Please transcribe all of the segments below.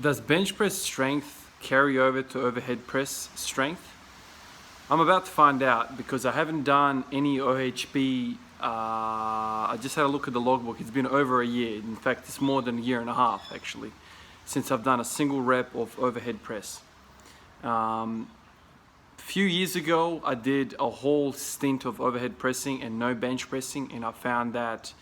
Does bench press strength carry over to overhead press strength? I'm about to find out because I haven't done any OHP. I just had a look at the logbook. It's been over a year. In fact, it's more than a year and a half actually since I've done a single rep of overhead press. Few years ago, I did a whole stint of overhead pressing and no bench pressing, and I found that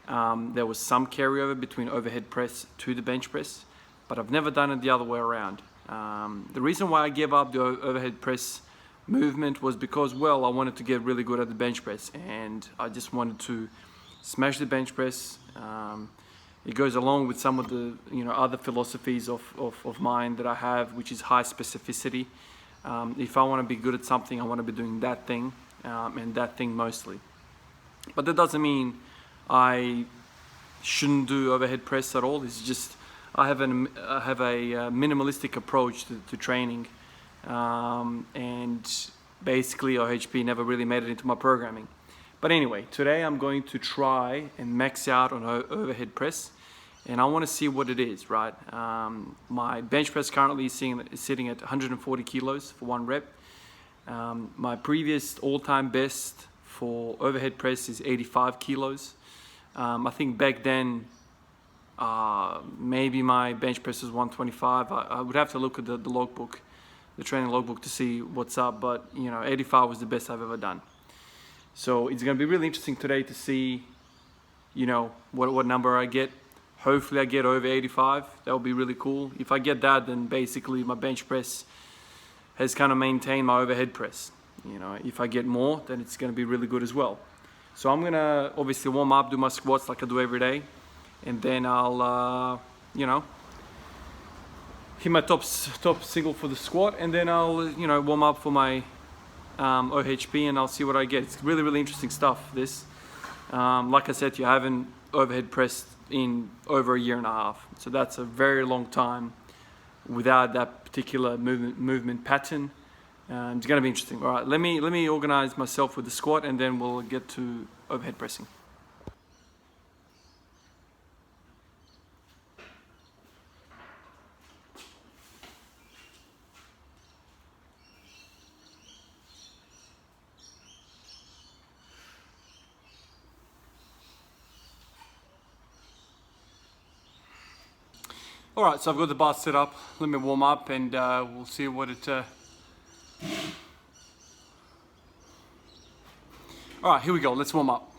there was some carryover between overhead press to the bench press, but I've never done it the other way around. The reason why I gave up the overhead press movement was because, well, I wanted to get really good at the bench press, and I just wanted to smash the bench press. It goes along with some of the other philosophies of mine that I have, which is high specificity. If I want to be good at something, I want to be doing that thing, and that thing mostly. But that doesn't mean I shouldn't do overhead press at all. It's just I have a minimalistic approach to training, and basically OHP never really made it into my programming. But anyway, today I'm going to try and max out on overhead press, and I want to see what it is, right? My bench press currently is sitting at 140 kilos for one rep. My previous all-time best for overhead press is 85 kilos. I think back then, maybe my bench press was 125. I would have to look at the logbook, the training logbook, to see what's up, but 85 was the best I've ever done. So it's going to be really interesting today to see, what number I get. Hopefully I get over 85. That would be really cool. If I get that, then basically my bench press has kind of maintained my overhead press. If I get more, then it's going to be really good as well. So I'm going to obviously warm up, do my squats like I do every day, and then I'll, hit my top single for the squat, and then I'll, warm up for my OHP, and I'll see what I get. It's really, really interesting stuff, this. Like I said, you haven't overhead pressed in over a year and a half, so that's a very long time without that particular movement pattern. It's going to be interesting. All right, let me organize myself with the squat, and then we'll get to overhead pressing. All right, so I've got the bar set up. Let me warm up, and we'll see what it... All right, here we go. Let's warm up.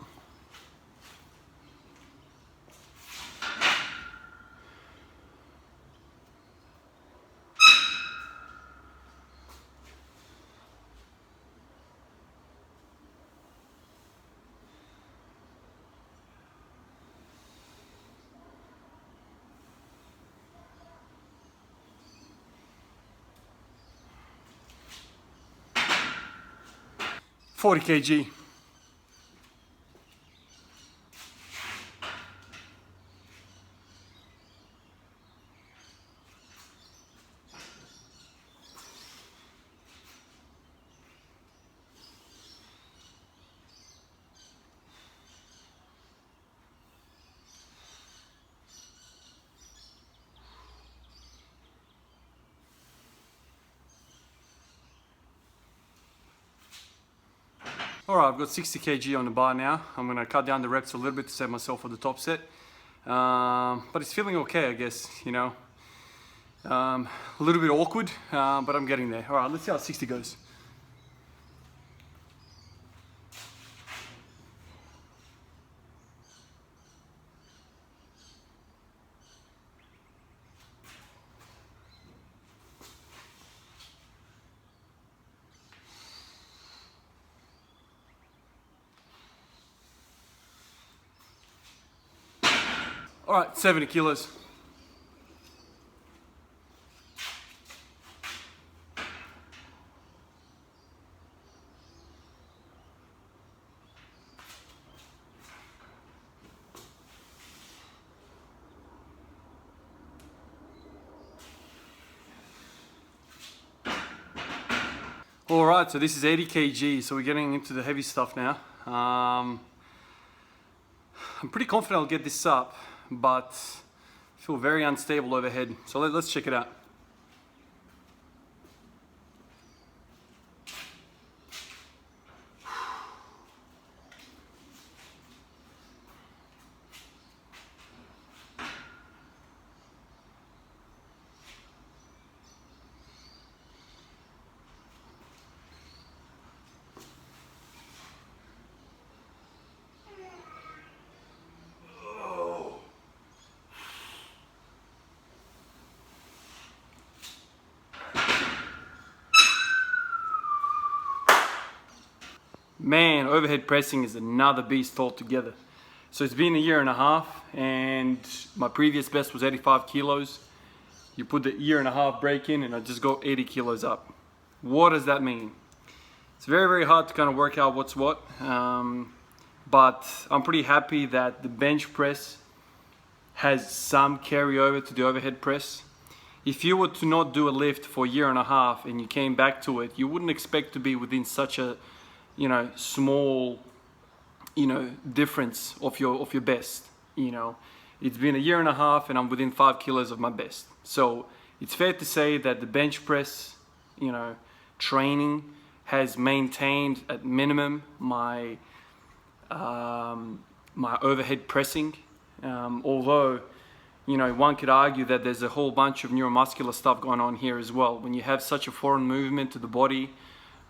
$40 kg. All right, I've got 60 kg on the bar now. I'm gonna cut down the reps a little bit to set myself for the top set. But it's feeling okay, I guess, a little bit awkward, but I'm getting there. All right, let's see how 60 goes. All right, 70 kilos. All right, so this is 80 kg, so we're getting into the heavy stuff now. I'm pretty confident I'll get this up, but Feel very unstable overhead. So let's check it out. Man, overhead pressing is another beast altogether. So it's been a year and a half, and my previous best was 85 kilos. You put the year and a half break in and I just go 80 kilos up. What does that mean? It's very, very hard to kind of work out what's what. But I'm pretty happy that the bench press has some carryover to the overhead press. If you were to not do a lift for a year and a half and you came back to it, you wouldn't expect to be within such a small, difference of your best. It's been a year and a half and I'm within 5 kilos of my best. So it's fair to say that the bench press, training has maintained at minimum my overhead pressing. Although, one could argue that there's a whole bunch of neuromuscular stuff going on here as well. When you have such a foreign movement to the body,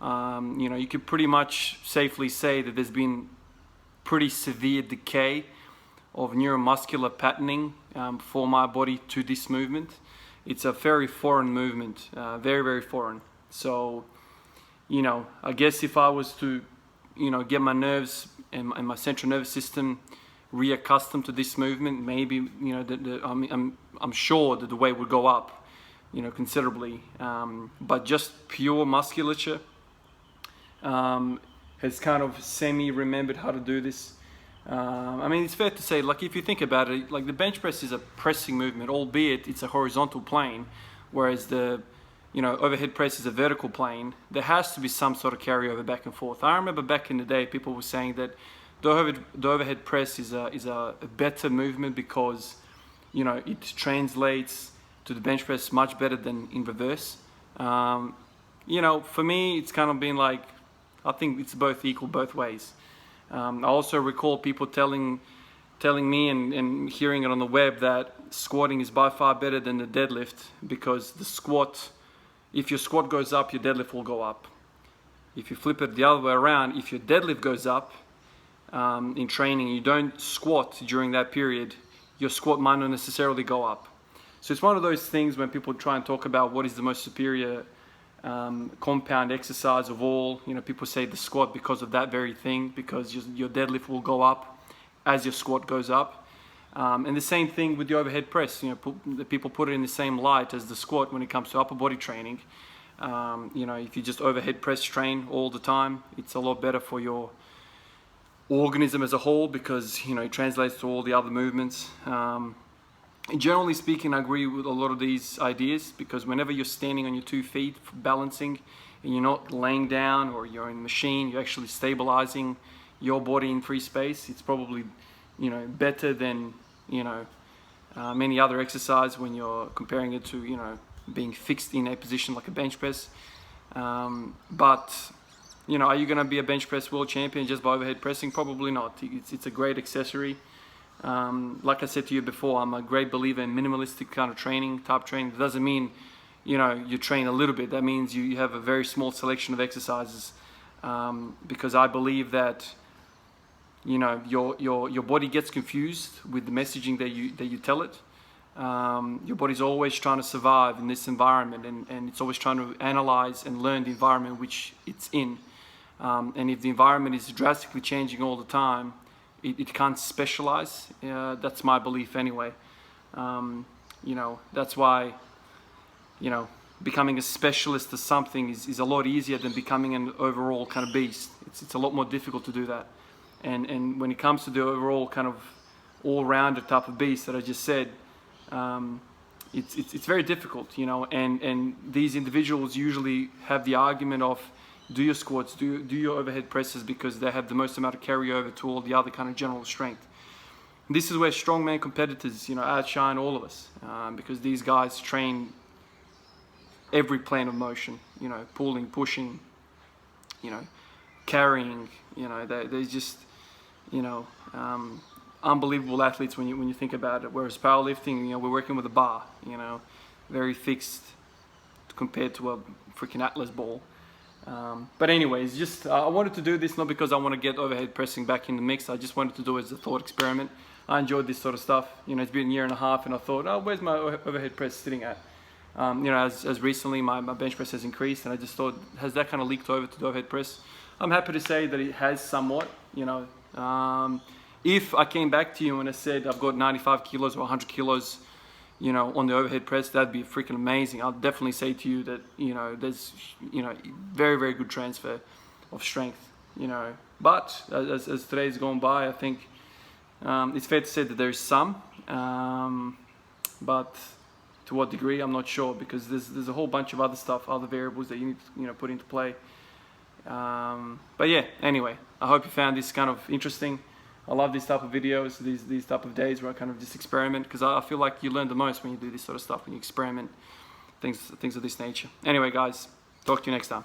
you could pretty much safely say that there's been pretty severe decay of neuromuscular patterning for my body to this movement. It's a very foreign movement, very, very foreign. So, I guess if I was to, get my nerves and my central nervous system reaccustomed to this movement, maybe, I'm sure that the weight would go up, considerably. But just pure musculature has kind of semi-remembered how to do this. It's fair to say, like if you think about it, like the bench press is a pressing movement, albeit it's a horizontal plane, whereas the overhead press is a vertical plane. There has to be some sort of carryover back and forth. I remember back in the day, people were saying that the overhead press is a better movement because it translates to the bench press much better than in reverse. For me, it's kind of been like, I think it's both equal both ways. I also recall people telling me and hearing it on the web that squatting is by far better than the deadlift because the squat, if your squat goes up, your deadlift will go up. If you flip it the other way around, if your deadlift goes up in training, you don't squat during that period, your squat might not necessarily go up. So it's one of those things when people try and talk about what is the most superior compound exercise of all. People say the squat because of that very thing, because your deadlift will go up as your squat goes up. And the same thing with the overhead press. People put it in the same light as the squat when it comes to upper body training. If you just overhead press train all the time, it's a lot better for your organism as a whole because it translates to all the other movements. Generally speaking, I agree with a lot of these ideas because whenever you're standing on your 2 feet balancing and you're not laying down or you're in a machine, you're actually stabilizing your body in free space. It's probably better than many other exercise when you're comparing it to being fixed in a position like a bench press. But are you going to be a bench press world champion just by overhead pressing? Probably not. It's a great accessory. Like I said to you before, I'm a great believer in minimalistic kind of training, type training. It doesn't mean, you train a little bit. That means you have a very small selection of exercises. Because I believe that, your body gets confused with the messaging that you tell it. Your body's always trying to survive in this environment and it's always trying to analyze and learn the environment which it's in. And if the environment is drastically changing all the time, it can't specialize. That's my belief anyway. That's why, becoming a specialist of something is a lot easier than becoming an overall kind of beast. It's a lot more difficult to do that. And when it comes to the overall kind of all-rounder type of beast that I just said, it's very difficult, and these individuals usually have the argument of do your squats, do your overhead presses because they have the most amount of carryover to all the other kind of general strength. This is where strongman competitors, outshine all of us, because these guys train every plane of motion, pulling, pushing, carrying, they're just, unbelievable athletes when you think about it. Whereas powerlifting, we're working with a bar, very fixed compared to a freaking Atlas ball. But anyways, just I wanted to do this not because I want to get overhead pressing back in the mix. I just wanted to do it as a thought experiment. I enjoyed this sort of stuff. It's been a year and a half, and I thought, oh, where's my overhead press sitting at? As recently my bench press has increased, and I just thought, has that kind of leaked over to the overhead press? I'm happy to say that it has somewhat. If I came back to you and I said I've got 95 kilos or 100 kilos, on the overhead press, that'd be freaking amazing. I'll definitely say to you that, there's, very, very good transfer of strength, But as today's gone by, I think it's fair to say that there is some, but to what degree, I'm not sure, because there's a whole bunch of other stuff, other variables that you need to, put into play. But yeah, anyway, I hope you found this kind of interesting. I love these type of videos, these type of days where I kind of just experiment, because I feel like you learn the most when you do this sort of stuff, when you experiment things of this nature. Anyway, guys, talk to you next time.